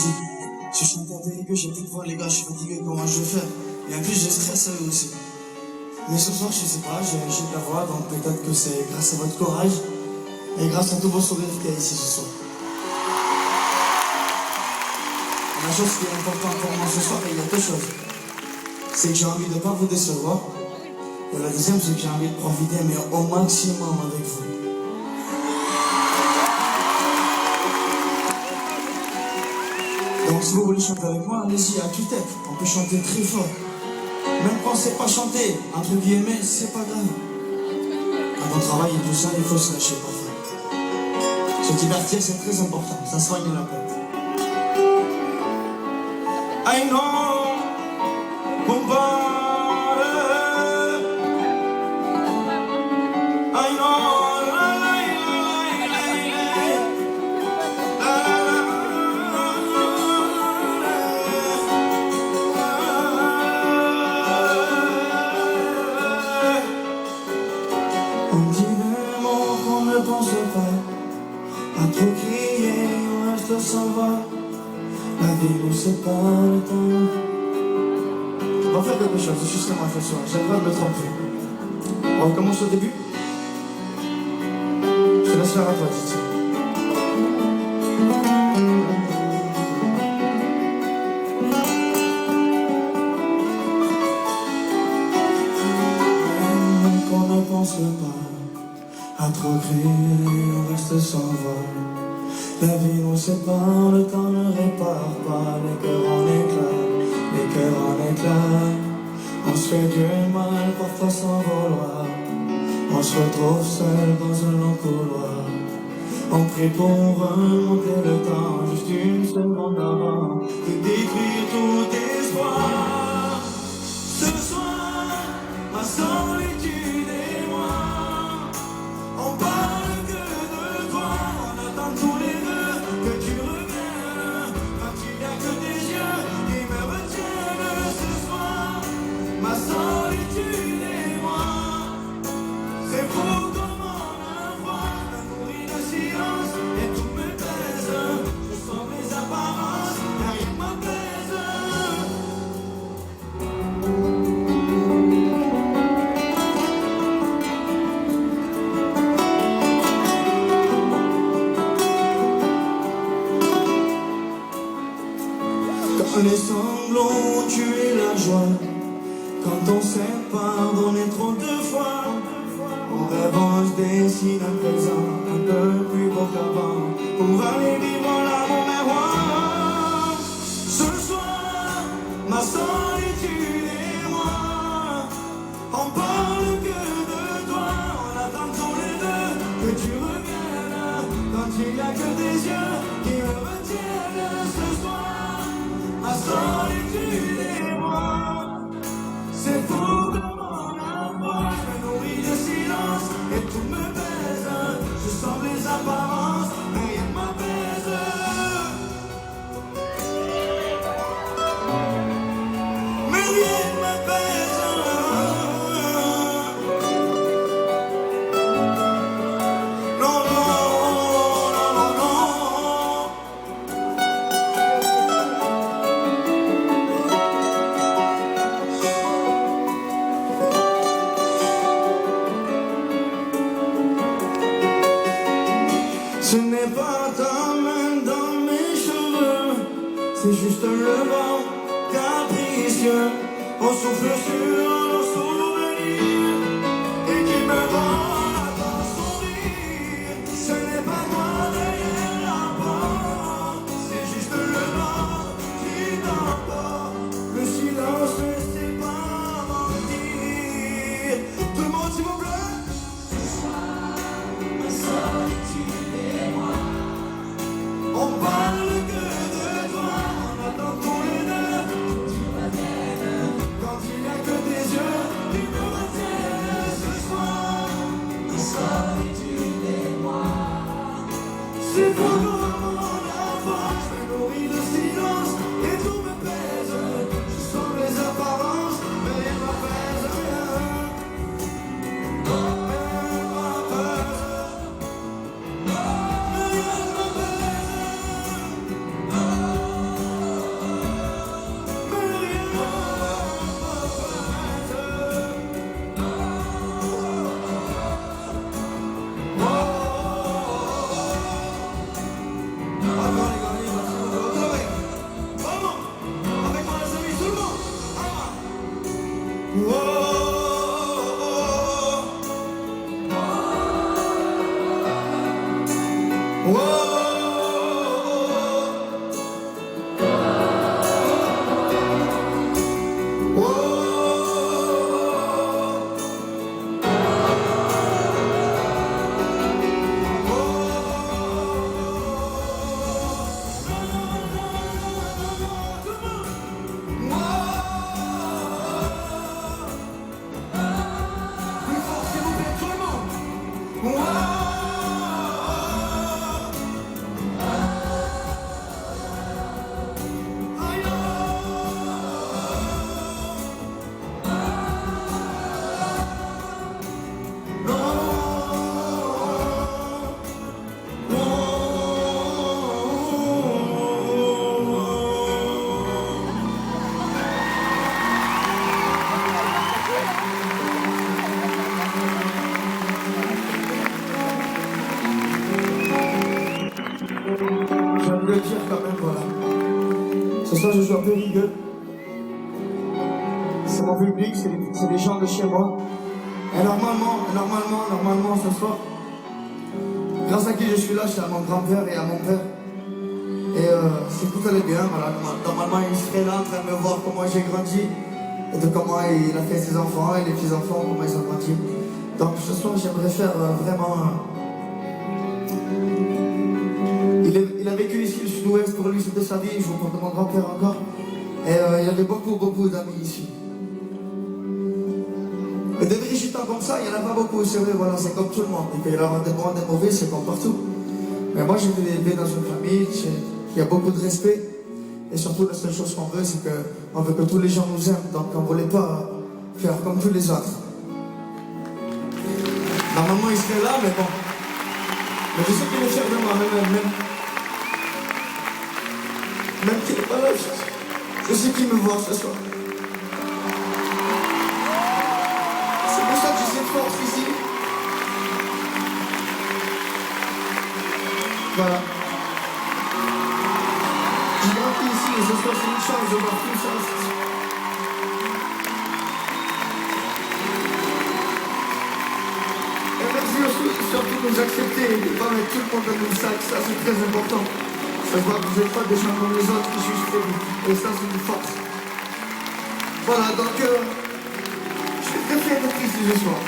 Je chante avec eux, j'ai plus de voix les gars, je suis fatigué, comment je vais faire? Et en plus je stresse eux aussi. Mais ce soir je sais pas, j'ai de la voix, donc peut-être que c'est grâce à votre courage et grâce à tous vos sourires qu'il y a ici ce soir. Et la chose qui est importante pour moi ce soir, il y a deux choses. C'est que j'ai envie de ne pas vous décevoir. Et la deuxième, c'est que j'ai envie de profiter mais au maximum avec vous. Donc si vous voulez chanter avec moi, allez-y à tue-tête. On peut chanter très fort. Même quand on ne sait pas chanter, entre guillemets, c'est pas grave. Quand on travaille et tout ça, il faut se lâcher parfois. Se divertir, c'est très important. Ça soigne la tête. I know, I know. On dit des mots qu'on ne pense pas. À trop crier, on reste sans voix. La vie nous sépare le temps. On va faire quelque chose, c'est juste moi ce soir. J'aimerais me tromper. On recommence au début. Je te laisse faire à toi, Titi. Qu'on ne pense pas, à trop crier, on reste sans voix. La vie nous sépare, le temps ne répare pas. Les cœurs en éclats, les cœurs en éclats. On se fait du mal, parfois sans vouloir. On se retrouve seul dans un long couloir. On prie pour remonter le temps, juste une seconde avant de détruire tout espoir. Ce soir, ma solitude et moi, on parle que de toi. On attend tous les deux que tu reviennes. Quand il n'y a que tes yeux qui me retiennent. Ce soir, ma solitude et moi, c'est fou comme on a froid. Me nourrit de silence et tout me pèse. Je sens mes apparences, mais rien ne m'apaise. Quand les sanglots tuent la joie, quand on s'est pardonné trop de fois, on rêve, on se dessine un présent un peu plus beau qu'avant, pour aller vivre l'amour miroir. Ce soir, ma solitude et moi, on parle que de toi. On attend tous les deux que tu reviennes. Quand il n'y a que tes yeux qui me retiennent. Ce soir, ma solitude et moi, c'est fou comme on a froid. Je me nourris de silence et tout me pèse. Je sens les apparences, mais rien ne m'apaise. Mais rien ne m'apaise. Non, non, non, non, non. Ce n'est pas ta main dans mes cheveux, c'est juste le vent capricieux. On souffle sur nos souvenirs et qui me rend à ton sourire. Ce n'est pas moi derrière la porte, c'est juste le vent qui t'emporte. Le silence ne sait pas mentir. Tout le monde s'il vous plaît. Ma solitude et moi, on parle que de toi. On attend tous les deux que tu reviennes. Quand il n'y a que tes yeux Ce soir, je joue un peu rigueux. C'est mon public, c'est des gens de chez moi. Et normalement, ce soir, grâce à qui je suis là, c'est à mon grand-père et à mon père. Et si tout allait bien, voilà, normalement, il serait là en train de me voir comment j'ai grandi. Et de comment il a fait ses enfants et les petits-enfants, comment ils ont grandi. Donc ce soir, j'aimerais faire vraiment... Il a vécu ici, le sud-ouest, pour lui c'était sa vie, je vous compte mon grand-père encore. Et il y avait beaucoup d'amis ici. Et des végétants comme ça, il n'y en a pas beaucoup, c'est vrai, voilà, c'est comme tout le monde. Il peut y avoir des bons, des mauvais, c'est comme partout. Mais moi j'ai été élevé dans une famille qui a beaucoup de respect. Et surtout, la seule chose qu'on veut, c'est qu'on veut que tous les gens nous aiment. Donc on ne voulait pas faire comme tous les autres. Normalement, il serait là, mais bon. Mais je sais qu'il est fier de moi, même qu'il n'est pas là, je sais qu'il me voit ce soir. C'est pour ça que j'ai cette force ici. Voilà. J'ai grandi ici et ce soir c'est une chance de voir tout ça. Et merci aussi surtout de nous accepter et de ne pas mettre tout le monde dans une sac, ça c'est très important. Ça se voit que vous n'êtes pas des gens comme les autres qui jugent très vite. Et ça c'est une force. Voilà, donc je suis très fier d'être ici ce soir.